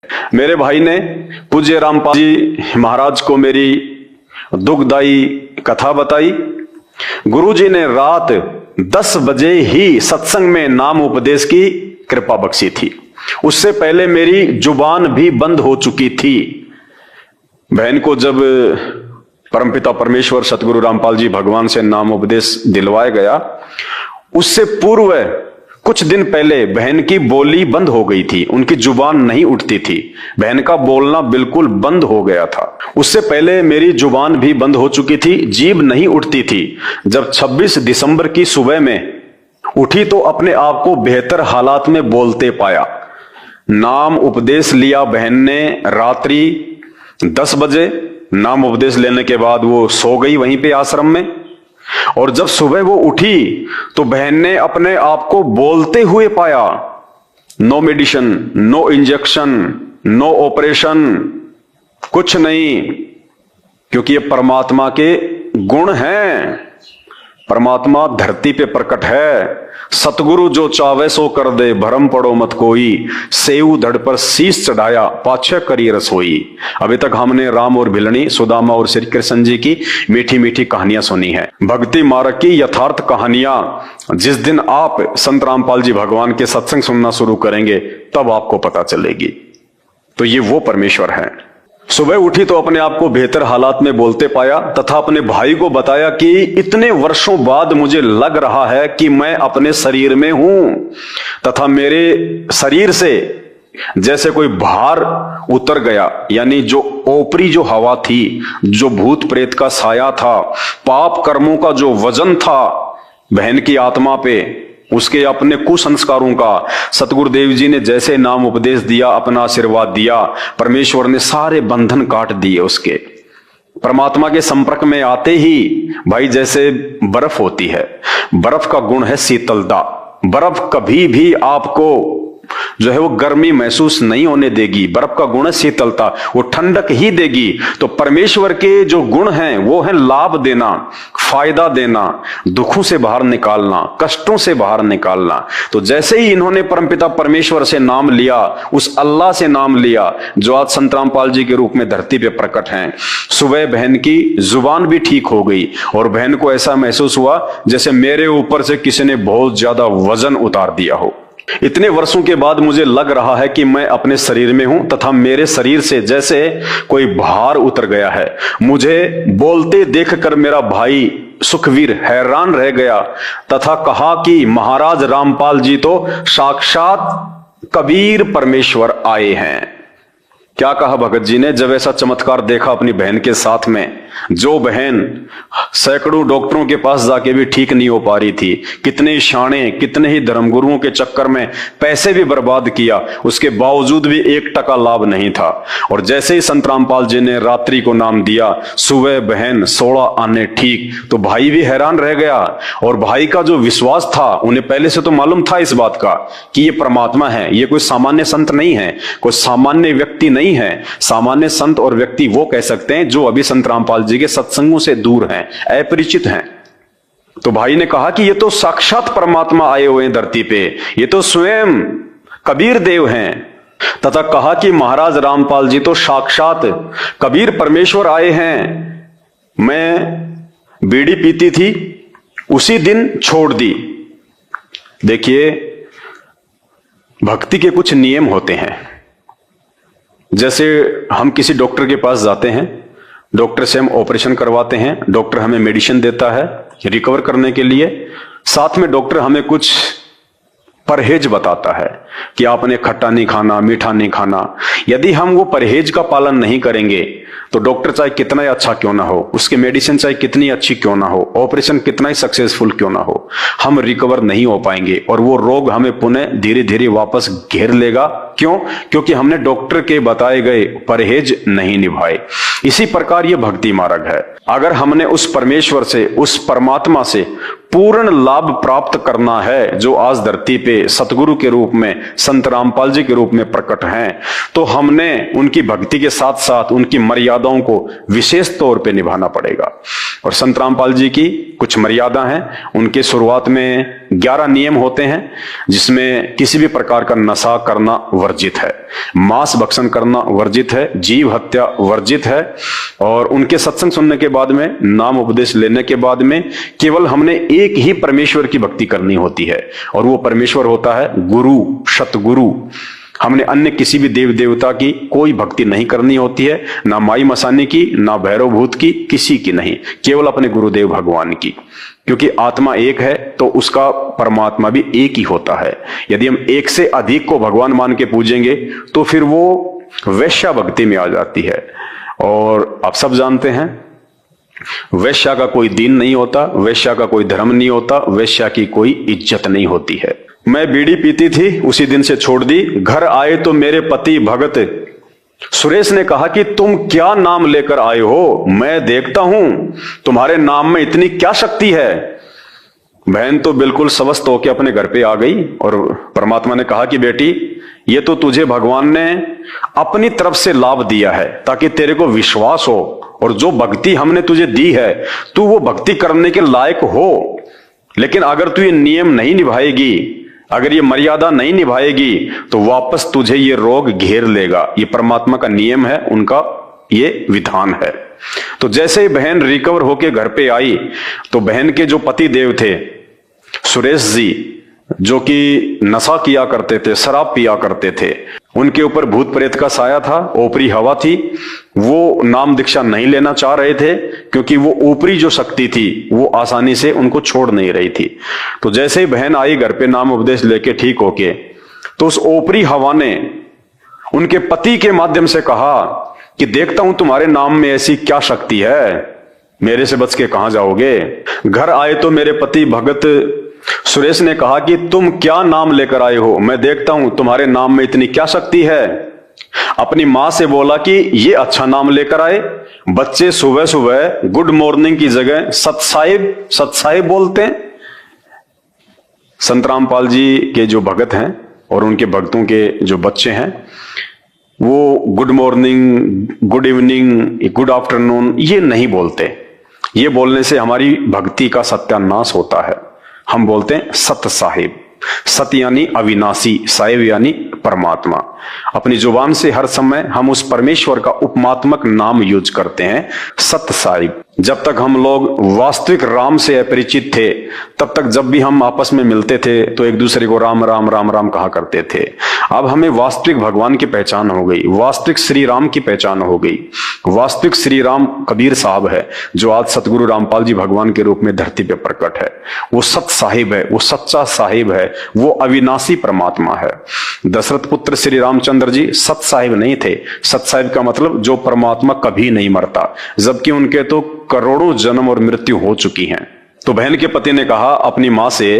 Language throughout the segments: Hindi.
मेरे भाई ने पूज्य रामपाल जी महाराज को मेरी दुखदाई कथा बताई। गुरुजी ने रात 10 बजे ही सत्संग में नाम उपदेश की कृपा बख्शी थी। उससे पहले मेरी जुबान भी बंद हो चुकी थी। बहन को जब परमपिता परमेश्वर सतगुरु रामपाल जी भगवान से नाम उपदेश दिलवाया गया, उससे पूर्व कुछ दिन पहले बहन की बोली बंद हो गई थी, उनकी जुबान नहीं उठती थी, बहन का बोलना बिल्कुल बंद हो गया था। उससे पहले मेरी जुबान भी बंद हो चुकी थी, जीभ नहीं उठती थी। जब 26 दिसंबर की सुबह में उठी तो अपने आप को बेहतर हालात में बोलते पाया। नाम उपदेश लिया बहन ने रात्रि 10 बजे। नाम उपदेश लेने के बाद वो सो गई वहीं पे आश्रम में, और जब सुबह वो उठी तो बहन ने अपने आप को बोलते हुए पाया। No medicine, no injection, no operation, कुछ नहीं, क्योंकि ये परमात्मा के गुण हैं। परमात्मा धरती पे प्रकट है। सतगुरु जो चावे सो कर दे, भरम पड़ो मत कोई, सेऊ धड़ पर शीश चढ़ाया, पाछे करी रसोई। अभी तक हमने राम और भिलनी, सुदामा और श्री कृष्ण जी की मीठी मीठी कहानियां सुनी है, भक्ति मार्ग की यथार्थ कहानियां। जिस दिन आप संत रामपाल जी भगवान के सत्संग सुनना शुरू करेंगे तब आपको पता चलेगी। तो ये वो परमेश्वर है। सुबह उठी तो अपने आप को बेहतर हालात में बोलते पाया, तथा अपने भाई को बताया कि इतने वर्षों बाद मुझे लग रहा है कि मैं अपने शरीर में हूं, तथा मेरे शरीर से जैसे कोई भार उतर गया। यानी जो ओपरी जो हवा थी, जो भूत प्रेत का साया था, पाप कर्मों का जो वजन था बहन की आत्मा पे, उसके अपने कुसंस्कारों का, सतगुरुदेव जी ने जैसे नाम उपदेश दिया, अपना आशीर्वाद दिया, परमेश्वर ने सारे बंधन काट दिए उसके। परमात्मा के संपर्क में आते ही भाई जैसे बर्फ होती है, बर्फ का गुण है शीतलता। बर्फ कभी भी आपको जो है वो गर्मी महसूस नहीं होने देगी। बर्फ का गुण है शीतलता, वो ठंडक ही देगी। तो परमेश्वर के जो गुण हैं वो है लाभ देना, फायदा देना, दुखों से बाहर निकालना, कष्टों से बाहर निकालना। तो जैसे ही इन्होंने परमपिता परमेश्वर से नाम लिया, उस अल्लाह से नाम लिया जो आज संत रामपाल जी के रूप में धरती पे प्रकट हैं, सुबह बहन की जुबान भी ठीक हो गई और बहन को ऐसा महसूस हुआ जैसे मेरे ऊपर से किसी ने बहुत ज्यादा वजन उतार दिया हो। इतने वर्षों के बाद मुझे लग रहा है कि मैं अपने शरीर में हूं, तथा मेरे शरीर से जैसे कोई भार उतर गया है। मुझे बोलते देखकर मेरा भाई सुखवीर हैरान रह गया, तथा कहा कि महाराज रामपाल जी तो साक्षात कबीर परमेश्वर आए हैं। क्या कहा भगत जी ने जब ऐसा चमत्कार देखा अपनी बहन के साथ में? जो बहन सैकड़ों डॉक्टरों के पास जाके भी ठीक नहीं हो पा रही थी, कितने शाणे, कितने ही धर्मगुरुओं के चक्कर में पैसे भी बर्बाद किया, उसके बावजूद भी 1 टका लाभ नहीं था। और जैसे ही संत रामपाल जी ने रात्रि को नाम दिया, सुबह बहन 16 आने ठीक, तो भाई भी हैरान रह गया। और भाई का जो विश्वास था, उन्हें पहले से तो मालूम था इस बात का कि ये परमात्मा है, ये कोई सामान्य संत नहीं है, कोई सामान्य व्यक्ति नहीं है। सामान्य संत और व्यक्ति वो कह सकते हैं जो अभी संत रामपाल जी के सत्संगों से दूर हैं, अपरिचित हैं। तो भाई ने कहा कि ये तो साक्षात परमात्मा आए हुए हैं धरती पे, ये तो स्वयं कबीर देव हैं। तथा कहा कि महाराज रामपाल जी तो साक्षात कबीर परमेश्वर आए हैं। मैं बीड़ी पीती थी, उसी दिन छोड़ दी। देखिए, भक्ति के कुछ नियम होते हैं। जैसे हम किसी डॉक्टर के पास जाते हैं, डॉक्टर से हम ऑपरेशन करवाते हैं, डॉक्टर हमें मेडिसिन देता है रिकवर करने के लिए, साथ में डॉक्टर हमें कुछ परहेज बताता है कि आपने खट्टा नहीं खाना, मीठा नहीं खाना। यदि हम वो परहेज का पालन नहीं करेंगे तो डॉक्टर चाहे कितना ही अच्छा क्यों ना हो, उसकी मेडिसिन चाहे कितनी अच्छी क्यों ना हो, ऑपरेशन कितना ही सक्सेसफुल क्यों ना हो, हम रिकवर नहीं हो पाएंगे और वो रोग हमें पुनः धीरे धीरे वापस घेर लेगा। क्यों? क्योंकि हमने डॉक्टर के बताए गए परहेज नहीं निभाए। इसी प्रकार ये भक्ति मार्ग है। अगर हमने उस परमेश्वर से, उस परमात्मा से पूर्ण लाभ प्राप्त करना है जो आज धरती पे सतगुरु के रूप में, संत रामपाल जी के रूप में प्रकट हैं, तो हमने उनकी भक्ति के साथ साथ उनकी मर्यादाओं को विशेष तौर पे निभाना पड़ेगा। और संत रामपाल जी की कुछ मर्यादा हैं। उनके शुरुआत में 11 नियम होते हैं, जिसमें किसी भी प्रकार का नशा करना वर्जित है, मांस भक्षण करना वर्जित है, जीव हत्या वर्जित है। और उनके सत्संग सुनने के बाद में, नाम उपदेश लेने के बाद में केवल हमने एक ही परमेश्वर की भक्ति करनी होती है, और वो परमेश्वर होता है गुरु, सतगुरु। हमने अन्य किसी भी देव देवता की कोई भक्ति नहीं करनी होती है, ना माई मसानी की, ना भैरव भूत की, किसी की नहीं, केवल अपने गुरुदेव भगवान की। क्योंकि आत्मा एक है तो उसका परमात्मा भी एक ही होता है। यदि हम एक से अधिक को भगवान मान के पूजेंगे तो फिर वो वैश्या भक्ति में आ जाती है। और आप सब जानते हैं, वैश्या का कोई दीन नहीं होता, वैश्या का कोई धर्म नहीं होता, वैश्या की कोई इज्जत नहीं होती है। मैं बीड़ी पीती थी, उसी दिन से छोड़ दी। घर आए तो मेरे पति भगत सुरेश ने कहा कि तुम क्या नाम लेकर आए हो, मैं देखता हूं तुम्हारे नाम में इतनी क्या शक्ति है। बहन तो बिल्कुल स्वस्थ होकर अपने घर पे आ गई, और परमात्मा ने कहा कि बेटी, ये तो तुझे भगवान ने अपनी तरफ से लाभ दिया है ताकि तेरे को विश्वास हो, और जो भक्ति हमने तुझे दी है तू वो भक्ति करने के लायक हो। लेकिन अगर तू ये नियम नहीं निभाएगी, अगर ये मर्यादा नहीं निभाएगी, तो वापस तुझे ये रोग घेर लेगा। ये परमात्मा का नियम है, उनका ये विधान है। तो जैसे ही बहन रिकवर होके घर पे आई, तो बहन के जो पति देव थे सुरेश जी, जो कि नशा किया करते थे, शराब पिया करते थे, उनके ऊपर भूत प्रेत का साया था, ऊपरी हवा थी। वो नाम दीक्षा नहीं लेना चाह रहे थे क्योंकि वो ऊपरी जो शक्ति थी वो आसानी से उनको छोड़ नहीं रही थी। तो जैसे ही बहन आई घर पे नाम उपदेश लेके ठीक होके, तो उस ऊपरी हवा ने उनके पति के माध्यम से कहा कि देखता हूं तुम्हारे नाम में ऐसी क्या शक्ति है, मेरे से बच के कहां जाओगे। घर आए तो मेरे पति भगत सुरेश ने कहा कि तुम क्या नाम लेकर आए हो, मैं देखता हूं तुम्हारे नाम में इतनी क्या शक्ति है। अपनी मां से बोला कि ये अच्छा नाम लेकर आए। बच्चे सुबह सुबह गुड मॉर्निंग की जगह सतसाहिब बोलते हैं। संत रामपाल जी के जो भगत हैं और उनके भक्तों के जो बच्चे हैं, वो good morning, good evening, good afternoon ये नहीं बोलते। ये बोलने से हमारी भक्ति का सत्यानाश होता है। हम बोलते हैं सत साहिब। सत यानी अविनाशी, साहिब यानी परमात्मा। अपनी जुबान से हर समय हम उस परमेश्वर का उपमात्मक नाम यूज करते हैं, सत साहिब। जब तक हम लोग वास्तविक राम से अपरिचित थे, तब तक जब भी हम आपस में मिलते थे तो एक दूसरे को राम राम राम राम कहा करते थे। अब हमें वास्तविक भगवान की पहचान हो गई, वास्तविक श्री राम की पहचान हो गई। वास्तविक श्री राम कबीर साहब है, जो आज सतगुरु रामपाल जी भगवान के रूप में धरती पे प्रकट है। वो सत साहिब है, वो सच्चा साहिब है, वो अविनाशी परमात्मा है। दशरथ पुत्र श्री रामचंद्र जी सत साहिब नहीं थे। सत साहिब का मतलब जो परमात्मा कभी नहीं मरता, जबकि उनके तो करोड़ों जन्म और मृत्यु हो चुकी हैं। तो बहन के पति ने कहा अपनी मां से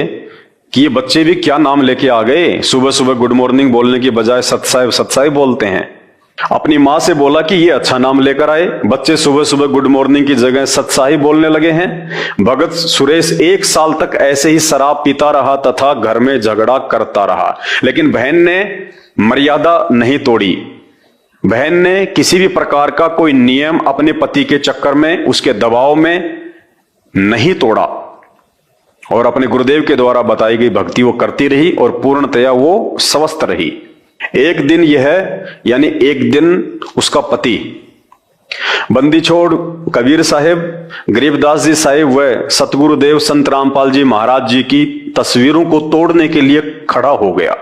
कि ये बच्चे भी क्या नाम लेके आ गए, सुबह सुबह गुड मॉर्निंग बोलने की बजाय सत साहिब बोलते हैं। अपनी मां से बोला कि ये अच्छा नाम लेकर आए, बच्चे सुबह सुबह गुड मॉर्निंग की जगह सत साहिब बोलने लगे हैं। भगत सुरेश 1 साल तक ऐसे ही शराब पीता रहा तथा घर में झगड़ा करता रहा, लेकिन बहन ने मर्यादा नहीं तोड़ी। बहन ने किसी भी प्रकार का कोई नियम अपने पति के चक्कर में, उसके दबाव में नहीं तोड़ा, और अपने गुरुदेव के द्वारा बताई गई भक्ति वो करती रही और पूर्णतया वो स्वस्थ रही। एक दिन यानी एक दिन उसका पति बंदी छोड़ कबीर साहिब, गरीबदास जी साहिब व सतगुरुदेव संत रामपाल जी महाराज जी की तस्वीरों को तोड़ने के लिए खड़ा हो गया।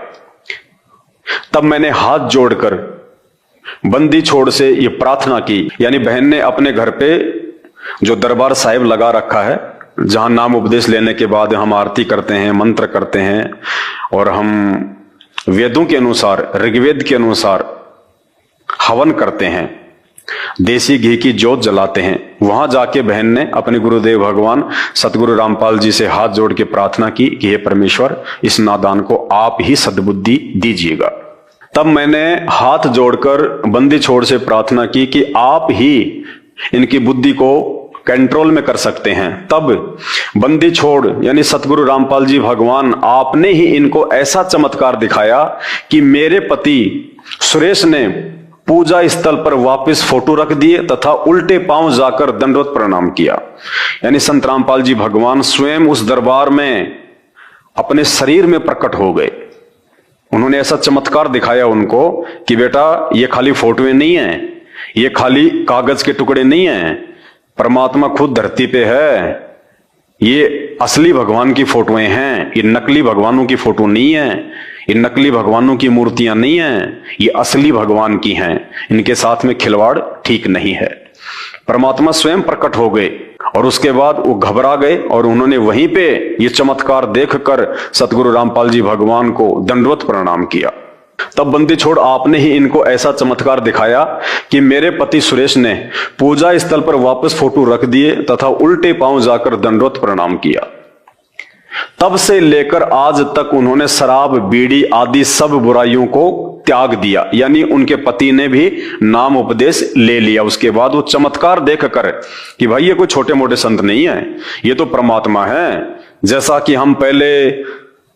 तब मैंने हाथ जोड़कर बंदी छोड़ से ये प्रार्थना की, यानी बहन ने अपने घर पे जो दरबार साहिब लगा रखा है, जहां नाम उपदेश लेने के बाद हम आरती करते हैं, मंत्र करते हैं, और हम वेदों के अनुसार, ऋग्वेद के अनुसार हवन करते हैं, देसी घी की ज्योत जलाते हैं। वहां जाके बहन ने अपने गुरुदेव भगवान सतगुरु रामपाल जी से हाथ जोड़ के प्रार्थना की कि हे परमेश्वर, इस नादान को आप ही सद्बुद्धि दीजिएगा। तब मैंने हाथ जोड़कर बंदी छोड़ से प्रार्थना की कि आप ही इनकी बुद्धि को कंट्रोल में कर सकते हैं। तब बंदी छोड़ यानी सतगुरु रामपाल जी भगवान, आपने ही इनको ऐसा चमत्कार दिखाया कि मेरे पति सुरेश ने पूजा स्थल पर वापस फोटो रख दिए तथा उल्टे पांव जाकर दंडवत प्रणाम किया। यानी संत रामपाल जी भगवान स्वयं उस दरबार में अपने शरीर में प्रकट हो गए। उन्होंने ऐसा चमत्कार दिखाया उनको कि बेटा ये खाली फोटोएं नहीं है, ये खाली कागज के टुकड़े नहीं है, परमात्मा खुद धरती पे है, ये असली भगवान की फोटोएं हैं, ये नकली भगवानों की फोटो नहीं है, ये नकली भगवानों की मूर्तियां नहीं हैं, ये असली भगवान की हैं, इनके साथ में खिलवाड़ ठीक नहीं है। परमात्मा स्वयं प्रकट हो गए और उसके बाद वो घबरा गए और उन्होंने वहीं पे ये चमत्कार देखकर सतगुरु रामपाल जी भगवान को दंडवत प्रणाम किया। तब बंदी छोड़ आपने ही इनको ऐसा चमत्कार दिखाया कि मेरे पति सुरेश ने पूजा स्थल पर वापस फोटो रख दिए तथा उल्टे पांव जाकर दंडवत प्रणाम किया। तब से लेकर आज तक उन्होंने शराब, बीड़ी आदि सब बुराइयों को त्याग दिया, यानी उनके पति ने भी नाम उपदेश ले लिया। उसके बाद वो चमत्कार देखकर कि भाई ये कोई छोटे मोटे संत नहीं है, ये तो परमात्मा है। जैसा कि हम पहले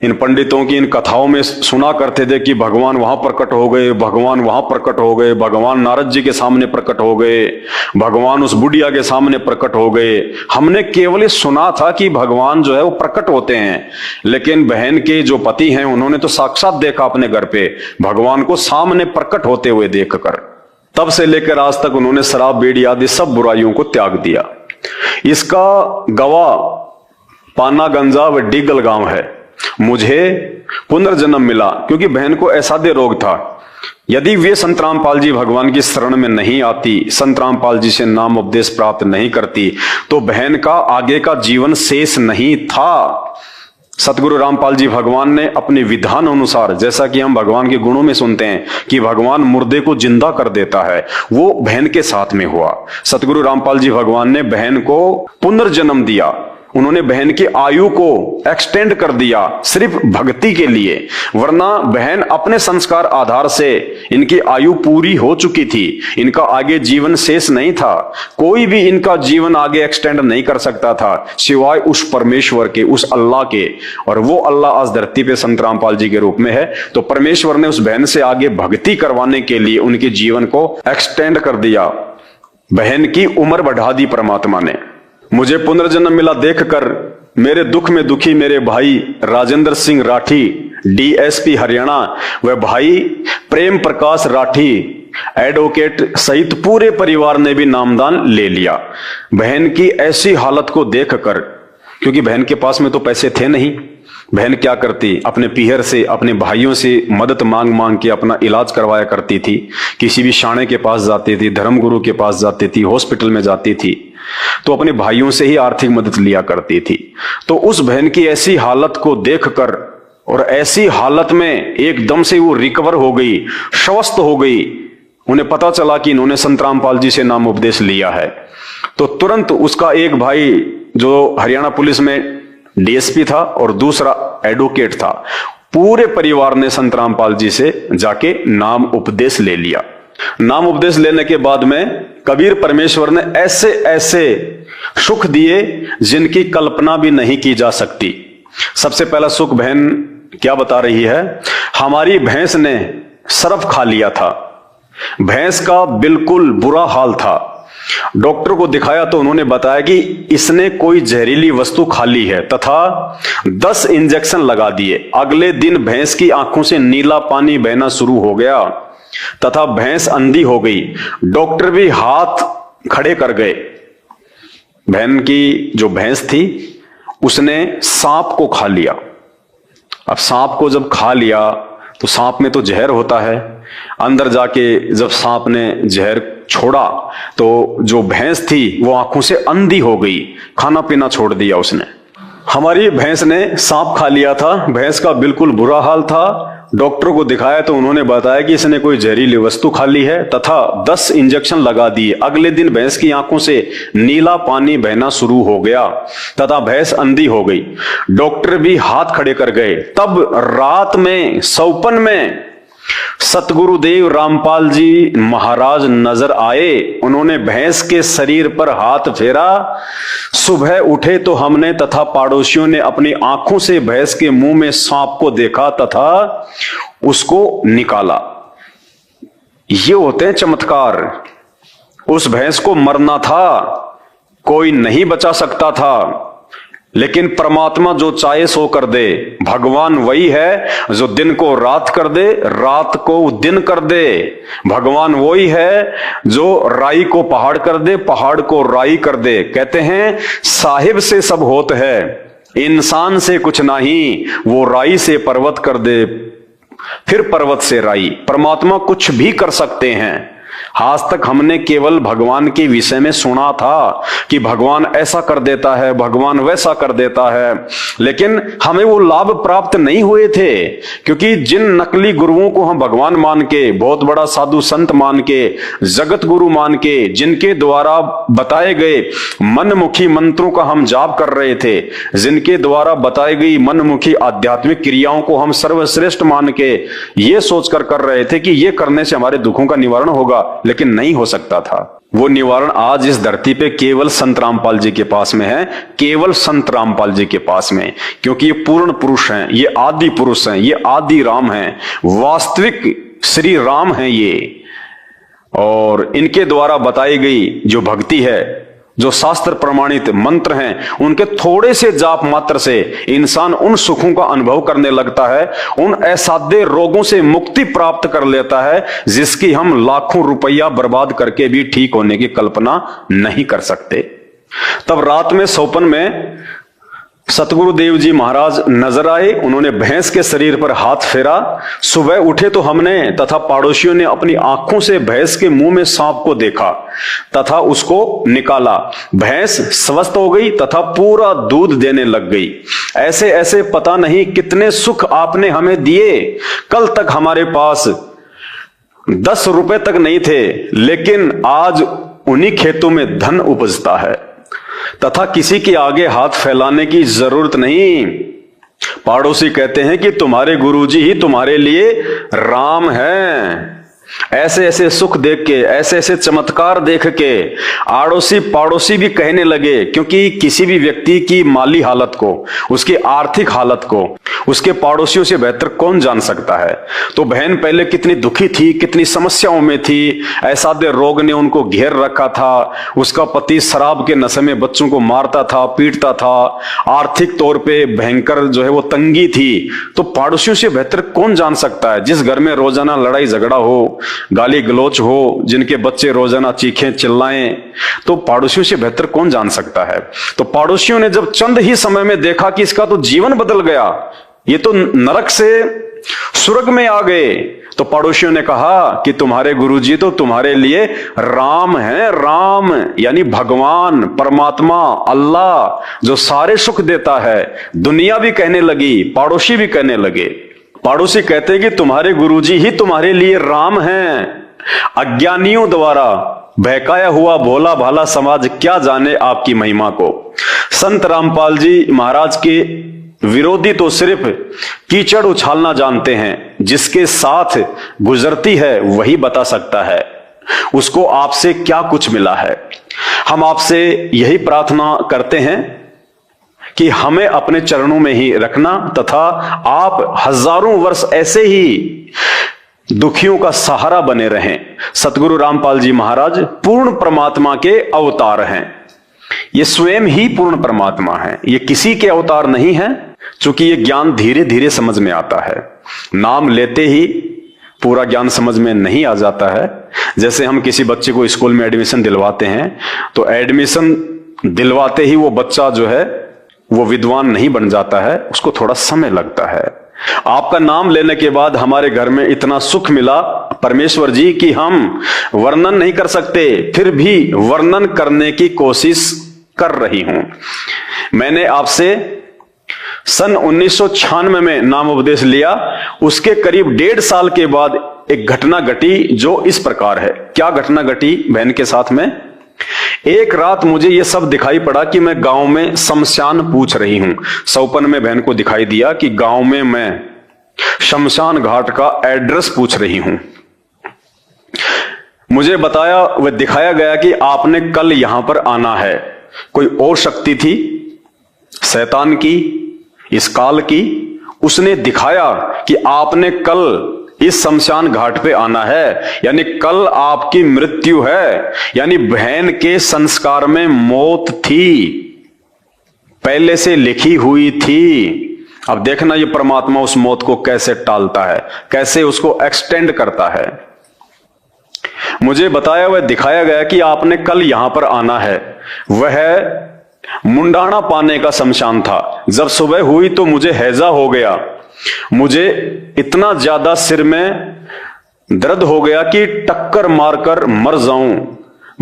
इन पंडितों की इन कथाओं में सुना करते थे कि भगवान वहां प्रकट हो गए, भगवान वहां प्रकट हो गए, भगवान नारद जी के सामने प्रकट हो गए, भगवान उस बुढ़िया के सामने प्रकट हो गए। हमने केवल सुना था कि भगवान जो है वो प्रकट होते हैं, लेकिन बहन के जो पति हैं उन्होंने तो साक्षात देखा अपने घर पे भगवान को सामने प्रकट होते हुए देखकर। तब से लेकर आज तक उन्होंने शराब, बीड़ी आदि सब बुराइयों को त्याग दिया। इसका गवाह पाना गंजा व डीगल गांव है। मुझे पुनर्जन्म मिला क्योंकि बहन को असाध्य रोग था। यदि वे संत रामपाल जी भगवान की शरण में नहीं आती, संत रामपाल जी से नाम उपदेश प्राप्त नहीं करती, तो बहन का आगे का जीवन शेष नहीं था। सतगुरु रामपाल जी भगवान ने अपने विधान अनुसार, जैसा कि हम भगवान के गुणों में सुनते हैं कि भगवान मुर्दे को जिंदा कर देता है, वो बहन के साथ में हुआ। सतगुरु रामपाल जी भगवान ने बहन को पुनर्जन्म दिया। उन्होंने बहन की आयु को एक्सटेंड कर दिया सिर्फ भक्ति के लिए, वरना बहन अपने संस्कार आधार से इनकी आयु पूरी हो चुकी थी, इनका आगे जीवन शेष नहीं था। कोई भी इनका जीवन आगे एक्सटेंड नहीं कर सकता था सिवाय उस परमेश्वर के, उस अल्लाह के। और वो अल्लाह आज धरती पे संत रामपाल जी के रूप में है। तो परमेश्वर ने उस बहन से आगे भक्ति करवाने के लिए उनके जीवन को एक्सटेंड कर दिया, बहन की उम्र बढ़ा दी परमात्मा ने। मुझे पुनर्जन्म मिला देखकर मेरे दुख में दुखी मेरे भाई राजेंद्र सिंह राठी, डीएसपी हरियाणा, व भाई प्रेम प्रकाश राठी एडवोकेट सहित पूरे परिवार ने भी नामदान ले लिया। बहन की ऐसी हालत को देखकर, क्योंकि बहन के पास में तो पैसे थे नहीं, बहन क्या करती, अपने पीहर से, अपने भाइयों से मदद मांग मांग के अपना इलाज करवाया करती थी। किसी भी शाणे के पास जाती थी, धर्मगुरु के पास जाती थी, हॉस्पिटल में जाती थी, तो अपने भाइयों से ही आर्थिक मदद लिया करती थी। तो उस बहन की ऐसी हालत को देखकर और ऐसी हालत में एकदम से वो रिकवर हो गई, स्वस्थ हो गई। उन्हें पता चला कि इन्होंने संत रामपाल जी से नाम उपदेश लिया है। तो तुरंत उसका एक भाई जो हरियाणा पुलिस में डीएसपी था और दूसरा एडवोकेट था, पूरे परिवार ने संत रामपाल जी से जाके नाम उपदेश ले लिया। नाम उपदेश लेने के बाद में कबीर परमेश्वर ने ऐसे ऐसे सुख दिए जिनकी कल्पना भी नहीं की जा सकती। सबसे पहला सुख बहन क्या बता रही है, हमारी भैंस ने सर्फ खा लिया था, भैंस का बिल्कुल बुरा हाल था। डॉक्टर को दिखाया तो उन्होंने बताया कि इसने कोई जहरीली वस्तु खा ली है तथा 10 इंजेक्शन लगा दिए। अगले दिन भैंस की आंखों से नीला पानी बहना शुरू हो गया तथा भैंस अंधी हो गई। डॉक्टर भी हाथ खड़े कर गए। बहन की जो भैंस थी उसने सांप को खा लिया। अब सांप को जब खा लिया तो सांप में तो जहर होता है, अंदर जाके जब सांप ने जहर छोड़ा तो जो भैंस थी वो आंखों से अंधी हो गई, खाना पीना छोड़ दिया उसने। हमारी भैंस ने सांप खा लिया था, भैंस का बिल्कुल बुरा हाल था। डॉक्टर को दिखाया तो उन्होंने बताया कि इसने कोई जहरीली वस्तु खा ली है तथा 10 इंजेक्शन लगा दिए। अगले दिन भैंस की आंखों से नीला पानी बहना शुरू हो गया तथा भैंस अंधी हो गई। डॉक्टर भी हाथ खड़े कर गए। तब रात में सौपन में सतगुरुदेव रामपाल जी महाराज नजर आए। उन्होंने भैंस के शरीर पर हाथ फेरा। सुबह उठे तो हमने तथा पड़ोसियों ने अपनी आंखों से भैंस के मुंह में सांप को देखा तथा उसको निकाला। ये होते हैं चमत्कार। उस भैंस को मरना था, कोई नहीं बचा सकता था, लेकिन परमात्मा जो चाहे सो कर दे। भगवान वही है जो दिन को रात कर दे, रात को दिन कर दे। भगवान वही है जो राई को पहाड़ कर दे, पहाड़ को राई कर दे। कहते हैं साहिब से सब होत है, इंसान से कुछ नहीं, वो राई से पर्वत कर दे, फिर पर्वत से राई। परमात्मा कुछ भी कर सकते हैं। आज तक हमने केवल भगवान के विषय में सुना था कि भगवान ऐसा कर देता है, भगवान वैसा कर देता है, लेकिन हमें वो लाभ प्राप्त नहीं हुए थे। क्योंकि जिन नकली गुरुओं को हम भगवान मान के, बहुत बड़ा साधु संत मान के, जगत गुरु मान के, जिनके द्वारा बताए गए मनमुखी मंत्रों का हम जाप कर रहे थे, जिनके द्वारा बताई गई मनमुखी आध्यात्मिक क्रियाओं को हम सर्वश्रेष्ठ मान के ये सोचकर कर रहे थे कि ये करने से हमारे दुखों का निवारण होगा, लेकिन नहीं हो सकता था। वो निवारण आज इस धरती पे केवल संत रामपाल जी के पास में है, केवल संत रामपाल जी के पास में। क्योंकि ये पूर्ण पुरुष हैं, ये आदि पुरुष हैं, ये आदि राम हैं, वास्तविक श्री राम हैं ये। और इनके द्वारा बताई गई जो भक्ति है, जो शास्त्र प्रमाणित मंत्र हैं, उनके थोड़े से जाप मात्र से इंसान उन सुखों का अनुभव करने लगता है, उन असाध्य रोगों से मुक्ति प्राप्त कर लेता है जिसकी हम लाखों रुपया बर्बाद करके भी ठीक होने की कल्पना नहीं कर सकते। तब रात में सौपन में सतगुरु देव जी महाराज नजर आए। उन्होंने भैंस के शरीर पर हाथ फेरा। सुबह उठे तो हमने तथा पड़ोसियों ने अपनी आंखों से भैंस के मुंह में सांप को देखा तथा उसको निकाला। भैंस स्वस्थ हो गई तथा पूरा दूध देने लग गई। ऐसे ऐसे पता नहीं कितने सुख आपने हमें दिए। कल तक हमारे पास 10 रुपए तक नहीं थे, लेकिन आज उन्हीं खेतों में धन उपजता है तथा किसी के आगे हाथ फैलाने की जरूरत नहीं। पड़ोसी कहते हैं कि तुम्हारे गुरुजी ही तुम्हारे लिए राम हैं। ऐसे ऐसे सुख देख के, ऐसे ऐसे चमत्कार देख के आड़ोसी पड़ोसी भी कहने लगे। क्योंकि किसी भी व्यक्ति की माली हालत को, उसकी आर्थिक हालत को उसके पड़ोसियों से बेहतर कौन जान सकता है। तो बहन पहले कितनी दुखी थी, कितनी समस्याओं में थी, असाध्य रोग ने उनको घेर रखा था, उसका पति शराब के नशे में बच्चों को मारता था, पीटता था, आर्थिक तौर पे भयंकर जो है वो तंगी थी। तो पड़ोसियों से बेहतर कौन जान सकता है। जिस घर में रोजाना लड़ाई झगड़ा हो, गाली गलौच हो, जिनके बच्चे रोजाना चीखें चिल्लाएं, तो पड़ोसियों से बेहतर कौन जान सकता है। तो पड़ोसियों ने जब चंद ही समय में देखा कि इसका तो जीवन बदल गया, ये तो नरक से स्वर्ग में आ गए, तो पड़ोसियों ने कहा कि तुम्हारे गुरुजी तो तुम्हारे लिए राम हैं। राम यानी भगवान, परमात्मा, अल्लाह जो सारे सुख देता है। दुनिया भी कहने लगी, पड़ोसी भी कहने लगे। पड़ोसी कहते कि तुम्हारे गुरुजी ही तुम्हारे लिए राम हैं। अज्ञानियों द्वारा बहकाया हुआ भोला भाला समाज क्या जाने आपकी महिमा को। संत रामपाल जी महाराज के विरोधी तो सिर्फ कीचड़ उछालना जानते हैं। जिसके साथ गुजरती है वही बता सकता है उसको आपसे क्या कुछ मिला है। हम आपसे यही प्रार्थना करते हैं कि हमें अपने चरणों में ही रखना तथा आप हजारों वर्ष ऐसे ही दुखियों का सहारा बने रहें। सतगुरु रामपाल जी महाराज पूर्ण परमात्मा के अवतार हैं। ये स्वयं ही पूर्ण परमात्मा हैं, ये किसी के अवतार नहीं हैं। चूंकि ये ज्ञान धीरे धीरे समझ में आता है, नाम लेते ही पूरा ज्ञान समझ में नहीं आ जाता है। जैसे हम किसी बच्चे को स्कूल में एडमिशन दिलवाते हैं तो एडमिशन दिलवाते ही वो बच्चा जो है वो विद्वान नहीं बन जाता है, उसको थोड़ा समय लगता है। आपका नाम लेने के बाद हमारे घर में इतना सुख मिला परमेश्वर जी कि हम वर्णन नहीं कर सकते, फिर भी वर्णन करने की कोशिश कर रही हूं। मैंने आपसे सन 1996 में नाम उपदेश लिया। उसके करीब 1.5 साल के बाद एक घटना घटी जो इस प्रकार है। क्या घटना घटी बहन के साथ में? एक रात मुझे यह सब दिखाई पड़ा कि मैं गांव में शमशान पूछ रही हूं। सौपन में बहन को दिखाई दिया कि गांव में मैं शमशान घाट का एड्रेस पूछ रही हूं। मुझे बताया वह दिखाया गया कि आपने कल यहां पर आना है। कोई और शक्ति थी, शैतान की, इस काल की। उसने दिखाया कि आपने कल इस शमशान घाट पे आना है, यानी कल आपकी मृत्यु है, यानी बहन के संस्कार में मौत थी। पहले से लिखी हुई थी। अब देखना ये परमात्मा उस मौत को कैसे टालता है, कैसे उसको एक्सटेंड करता है। मुझे बताया हुआ दिखाया गया कि आपने कल यहां पर आना है। वह मुंडाना पाने का शमशान था। जब सुबह हुई तो मुझे हैजा हो गया। मुझे इतना ज्यादा सिर में दर्द हो गया कि टक्कर मारकर मर जाऊं।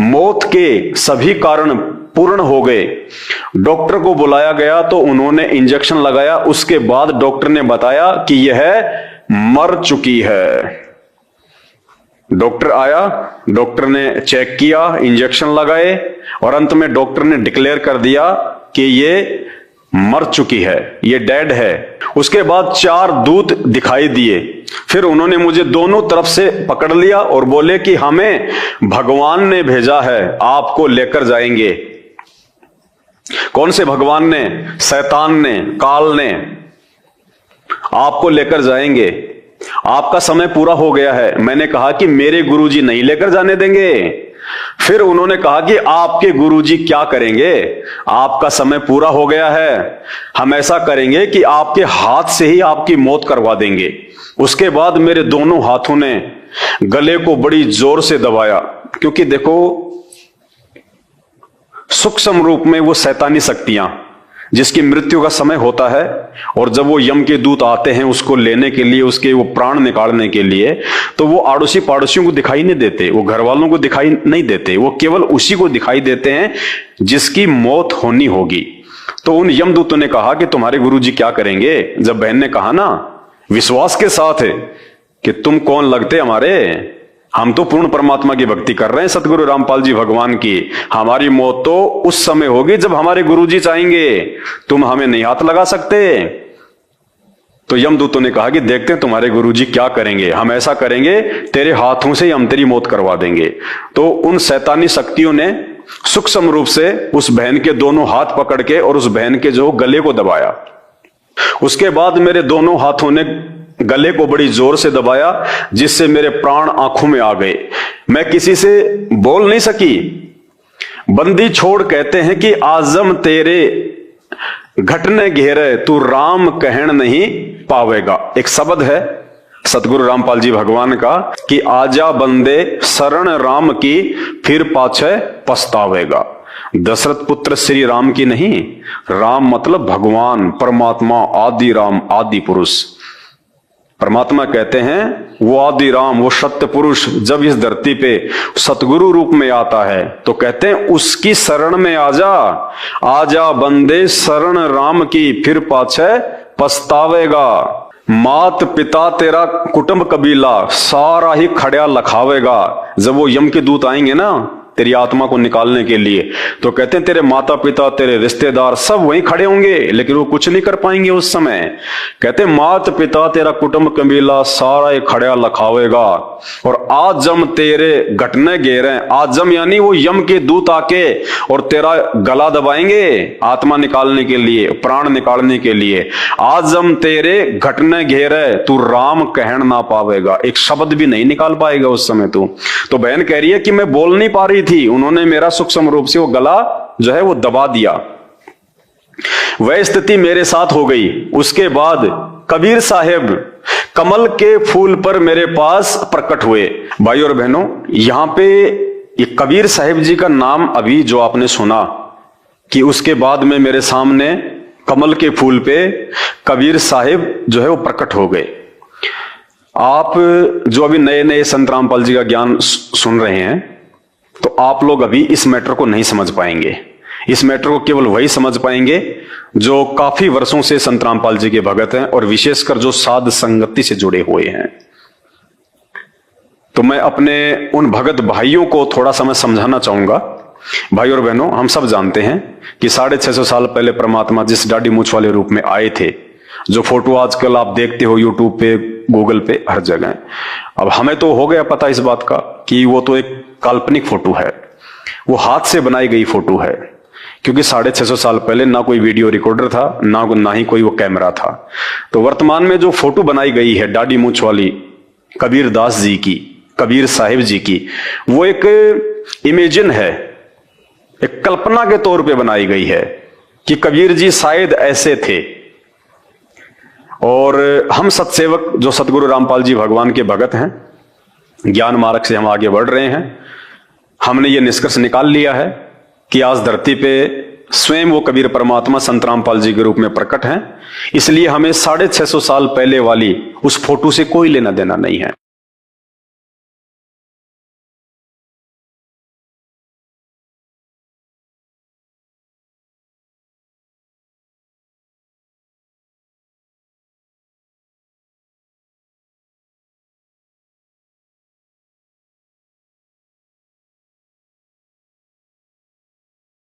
मौत के सभी कारण पूर्ण हो गए। डॉक्टर को बुलाया गया तो उन्होंने इंजेक्शन लगाया। उसके बाद डॉक्टर ने बताया कि यह मर चुकी है। डॉक्टर आया, डॉक्टर ने चेक किया, इंजेक्शन लगाए और अंत में डॉक्टर ने डिक्लेयर कर दिया कि ये मर चुकी है, ये डेड है। उसके बाद 4 दूत दिखाई दिए। फिर उन्होंने मुझे दोनों तरफ से पकड़ लिया और बोले कि हमें भगवान ने भेजा है, आपको लेकर जाएंगे। कौन से भगवान ने? शैतान ने, काल ने। आपको लेकर जाएंगे, आपका समय पूरा हो गया है। मैंने कहा कि मेरे गुरुजी नहीं लेकर जाने देंगे। फिर उन्होंने कहा कि आपके गुरुजी क्या करेंगे? आपका समय पूरा हो गया है, हम ऐसा करेंगे कि आपके हाथ से ही आपकी मौत करवा देंगे। उसके बाद मेरे दोनों हाथों ने गले को बड़ी जोर से दबाया, क्योंकि देखो सूक्ष्म रूप में वो शैतानी शक्तियां जिसकी मृत्यु का समय होता है, और जब वो यम के दूत आते हैं उसको लेने के लिए, उसके वो प्राण निकालने के लिए, तो वो आड़ोसी पाड़ोसियों को दिखाई नहीं देते, वो घर वालों को दिखाई नहीं देते, वो केवल उसी को दिखाई देते हैं जिसकी मौत होनी होगी। तो उन यमदूतों ने कहा कि तुम्हारे गुरुजी क्या करेंगे? जब बहन ने कहा ना विश्वास के साथ है कि तुम कौन लगते हमारे, हम तो पूर्ण परमात्मा की भक्ति कर रहे हैं, सतगुरु रामपाल जी भगवान की। हमारी मौत तो उस समय होगी जब हमारे गुरुजी चाहेंगे, तुम हमें नहीं हाथ लगा सकते। तो यमदूतों ने कहा कि देखते हैं तुम्हारे गुरुजी क्या करेंगे, हम ऐसा करेंगे तेरे हाथों से हम तेरी मौत करवा देंगे। तो उन शैतानी शक्तियों ने सूक्ष्म रूप से उस बहन के दोनों हाथ पकड़ के और उस बहन के जो गले को दबाया। उसके बाद मेरे दोनों हाथों ने गले को बड़ी जोर से दबाया, जिससे मेरे प्राण आंखों में आ गए। मैं किसी से बोल नहीं सकी। बंदी छोड़ कहते हैं कि आजम तेरे घटने घेरे तू राम कहन नहीं पावेगा। एक शब्द है सतगुरु रामपाल जी भगवान का कि आजा बंदे शरण राम की फिर पाछे पछतावेगा। दशरथ पुत्र श्री राम की नहीं, राम मतलब भगवान परमात्मा, आदि राम, आदि पुरुष। परमात्मा कहते हैं वो आदि राम, वो सत्य पुरुष जब इस धरती पे सतगुरु रूप में आता है तो कहते हैं उसकी शरण में आजा। आजा बंदे शरण राम की फिर पाछे पछतावेगा। मात पिता तेरा कुटुंब कबीला सारा ही खड़िया लखावेगा। जब वो यम के दूत आएंगे ना तेरी आत्मा को निकालने के लिए, तो कहते हैं तेरे माता पिता, तेरे रिश्तेदार सब वहीं खड़े होंगे, लेकिन वो कुछ नहीं कर पाएंगे उस समय। कहते हैं माता पिता तेरा कुटुंब कबीला सारा ही खड़िया लखावेगा और आजम तेरे घटने घेरे। आजम यानी वो यम के दूत आके और तेरा गला दबाएंगे आत्मा निकालने के लिए, प्राण निकालने के लिए। आजम तेरे घटने घेरे तू राम कहन ना पावेगा। एक शब्द भी नहीं निकाल पाएगा उस समय तू। तो बहन कह रही है कि मैं बोल नहीं पा रही थी, उन्होंने मेरा सूक्ष्म रूप से वो गला जो है वो दबा दिया। वह स्थिति मेरे साथ हो गई। उसके बाद कबीर साहेब कमल के फूल पर मेरे पास प्रकट हुए। भाई और बहनों, यहां पे ये कबीर साहेब जी का नाम अभी जो आपने सुना कि उसके बाद में मेरे सामने कमल के फूल पे कबीर साहेब जो है वो प्रकट हो गए। आप जो अभी नए नए संत रामपाल जी का ज्ञान सुन रहे हैं, तो आप लोग अभी इस मैटर को नहीं समझ पाएंगे। इस मैटर को केवल वही समझ पाएंगे जो काफी वर्षों से संत रामपाल जी के भगत हैं और विशेषकर जो साध संगति से जुड़े हुए हैं। तो मैं अपने उन भगत भाइयों को थोड़ा सा मैं समझाना चाहूंगा। भाई और बहनों, हम सब जानते हैं कि 650 साल पहले परमात्मा जिस दाढ़ी मूंछ वाले रूप में आए थे, जो फोटो आजकल आप देखते हो यूट्यूब पे, गूगल पे, हर जगह। अब हमें तो हो गया पता इस बात का कि वो तो एक काल्पनिक फोटो है, वो हाथ से बनाई गई फोटो है, क्योंकि 650 साल पहले ना कोई वीडियो रिकॉर्डर था, ना ही कोई वो कैमरा था। तो वर्तमान में जो फोटो बनाई गई है दाढ़ी मूंछ वाली कबीर दास जी की, कबीर साहिब जी की, वो एक इमेजिन है, एक कल्पना के तौर पे बनाई गई है कि कबीर जी शायद ऐसे थे। और हम सत्सेवक जो सतगुरु रामपाल जी भगवान के भगत हैं, ज्ञान मार्ग से हम आगे बढ़ रहे हैं, हमने ये निष्कर्ष निकाल लिया है कि आज धरती पे स्वयं वो कबीर परमात्मा संत रामपाल जी के रूप में प्रकट हैं। इसलिए हमें 650 साल पहले वाली उस फोटो से कोई लेना देना नहीं है।